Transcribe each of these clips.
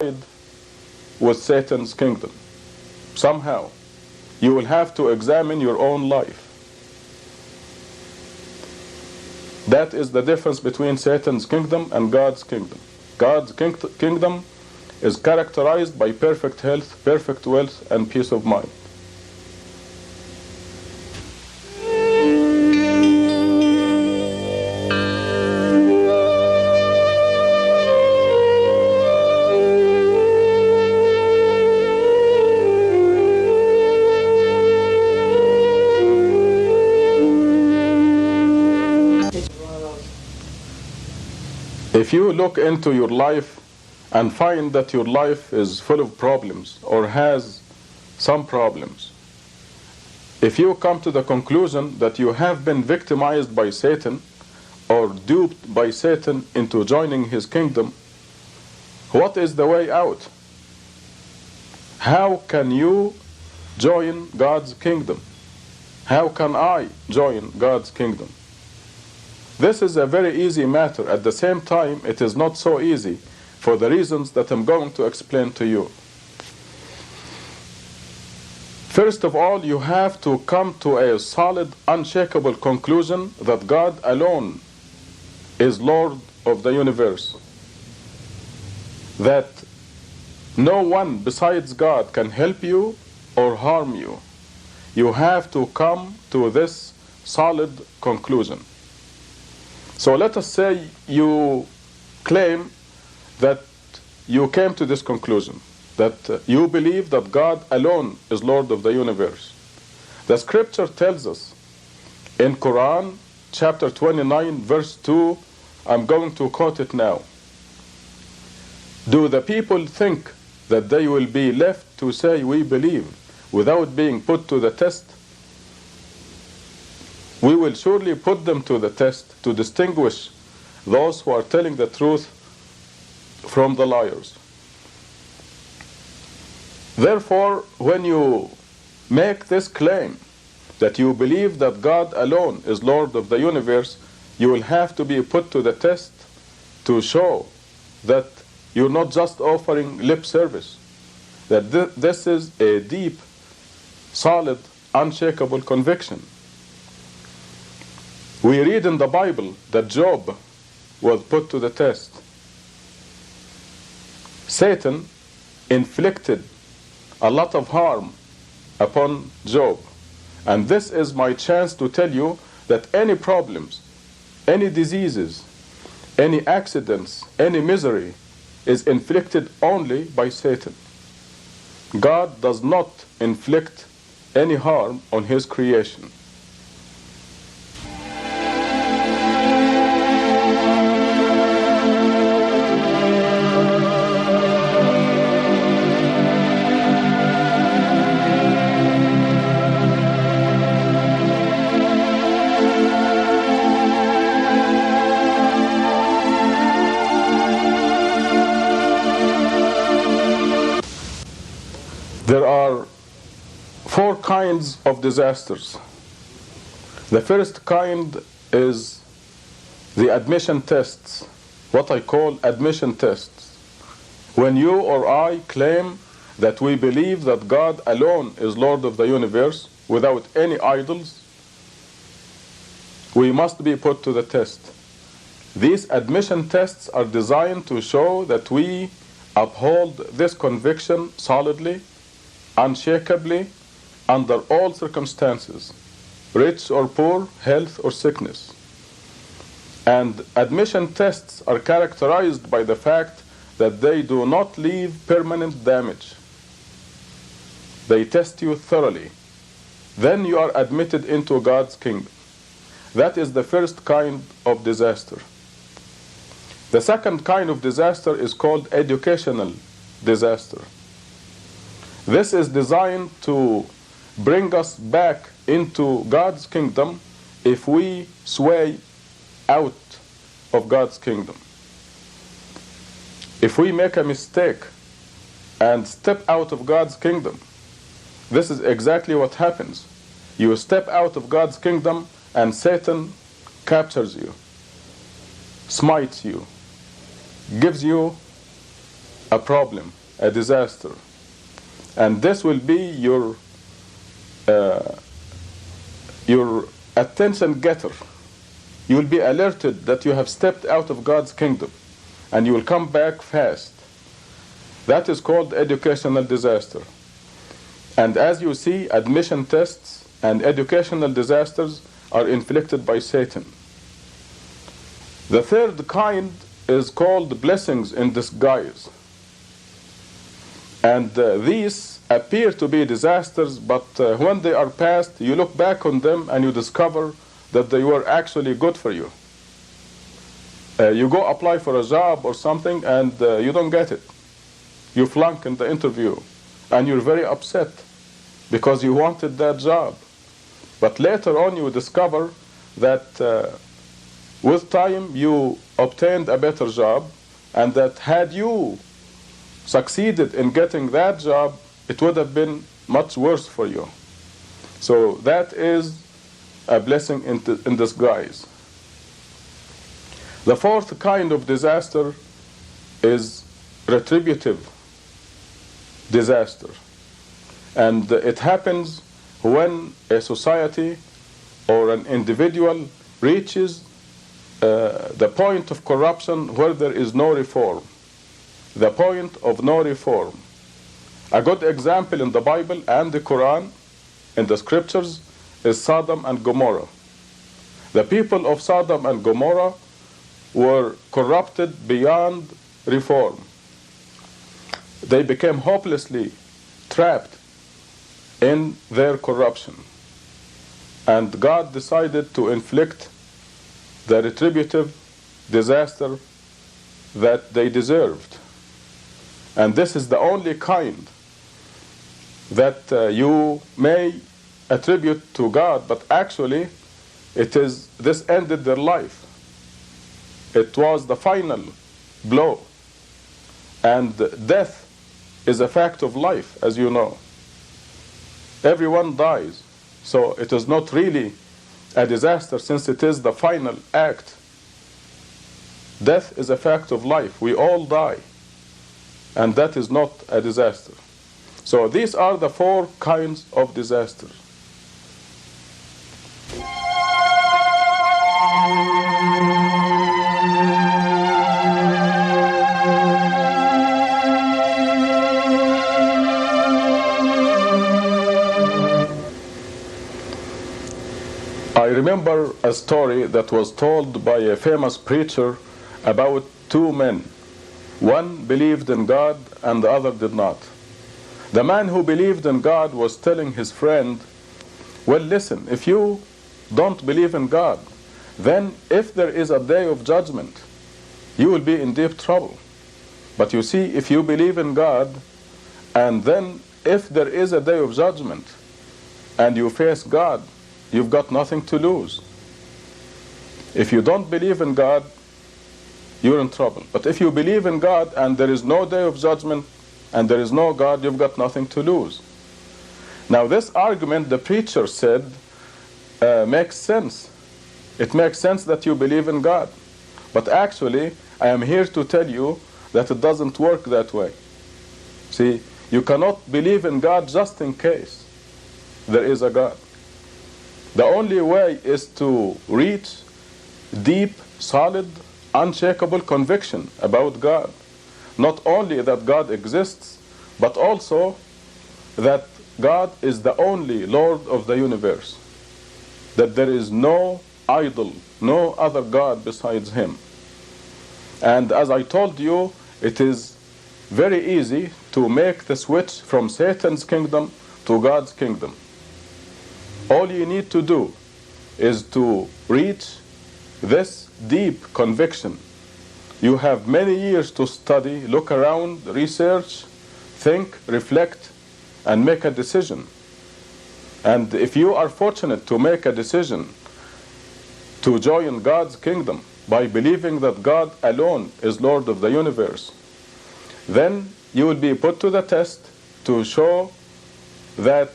with Satan's kingdom. Somehow, you will have to examine your own life. That is the difference between Satan's kingdom and God's kingdom. God's kingdom is characterized by perfect health, perfect wealth, and peace of mind. If you look into your life and find that your life is full of problems or has some problems, if you come to the conclusion that you have been victimized by Satan or duped by Satan into joining his kingdom, what is the way out? How can you join God's kingdom? How can I join God's kingdom? This is a very easy matter. At the same time, it is not so easy for the reasons that I'm going to explain to you. First of all, you have to come to a solid, unshakable conclusion that God alone is Lord of the universe. That no one besides God can help you or harm you. You have to come to this solid conclusion. So let us say you claim that you came to this conclusion, that you believe that God alone is Lord of the universe. The scripture tells us in Quran chapter 29 verse 2, I'm going to quote it now. Do the people think that they will be left to say we believe without being put to the test? We will surely put them to the test to distinguish those who are telling the truth from the liars. Therefore, when you make this claim that you believe that God alone is Lord of the universe, you will have to be put to the test to show that you're not just offering lip service, that this is a deep, solid, unshakable conviction. We read in the Bible that Job was put to the test. Satan inflicted a lot of harm upon Job. And this is my chance to tell you that any problems, any diseases, any accidents, any misery is inflicted only by Satan. God does not inflict any harm on his creation. There are four kinds of disasters. The first kind is the admission tests, what I call admission tests. When you or I claim that we believe that God alone is Lord of the universe without any idols, we must be put to the test. These admission tests are designed to show that we uphold this conviction solidly, unshakably, under all circumstances, rich or poor, health or sickness. And admission tests are characterized by the fact that they do not leave permanent damage. They test you thoroughly. Then you are admitted into God's kingdom. That is the first kind of disaster. The second kind of disaster is called educational disaster. This is designed to bring us back into God's kingdom if we sway out of God's kingdom. If we make a mistake and step out of God's kingdom, this is exactly what happens. You step out of God's kingdom and Satan captures you, smites you, gives you a problem, a disaster. And this will be your attention getter. You will be alerted that you have stepped out of God's kingdom, and you will come back fast. That is called educational disaster. And as you see, admission tests and educational disasters are inflicted by Satan. The third kind is called blessings in disguise. And these appear to be disasters, but when they are past, you look back on them and you discover that they were actually good for you. You go apply for a job or something and you don't get it. You flunk in the interview and you're very upset because you wanted that job. But later on you discover that with time you obtained a better job, and that had you succeeded in getting that job, it would have been much worse for you. So that is a blessing in disguise. The fourth kind of disaster is retributive disaster. And it happens when a society or an individual reaches the point of corruption where there is no reform. The point of no reform. A good example in the Bible and the Quran, in the scriptures, is Sodom and Gomorrah. The people of Sodom and Gomorrah were corrupted beyond reform. They became hopelessly trapped in their corruption. And God decided to inflict the retributive disaster that they deserved. And this is the only kind that you may attribute to God, but actually this ended their life. It was the final blow. And death is a fact of life, as you know. Everyone dies. So it is not really a disaster, since it is the final act. Death is a fact of life. We all die. And that is not a disaster. So these are the four kinds of disaster. I remember a story that was told by a famous preacher about two men. One believed in God and the other did not. The man who believed in God was telling his friend, well, listen, if you don't believe in God, then if there is a day of judgment, you will be in deep trouble. But you see, if you believe in God, and then if there is a day of judgment, and you face God, you've got nothing to lose. If you don't believe in God, you're in trouble. But if you believe in God and there is no day of judgment and there is no God, you've got nothing to lose. Now this argument, the preacher said, makes sense. It makes sense that you believe in God. But actually, I am here to tell you that it doesn't work that way. See, you cannot believe in God just in case there is a God. The only way is to reach deep, solid, unshakable conviction about God. Not only that God exists, but also that God is the only Lord of the universe. That there is no idol, no other God besides Him. And as I told you, it is very easy to make the switch from Satan's kingdom to God's kingdom. All you need to do is to reach this deep conviction. You have many years to study, look around, research, think, reflect, and make a decision. And if you are fortunate to make a decision to join God's kingdom by believing that God alone is Lord of the universe, then you will be put to the test to show that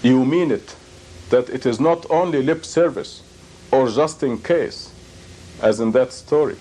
you mean it, that it is not only lip service or just in case, as in that story.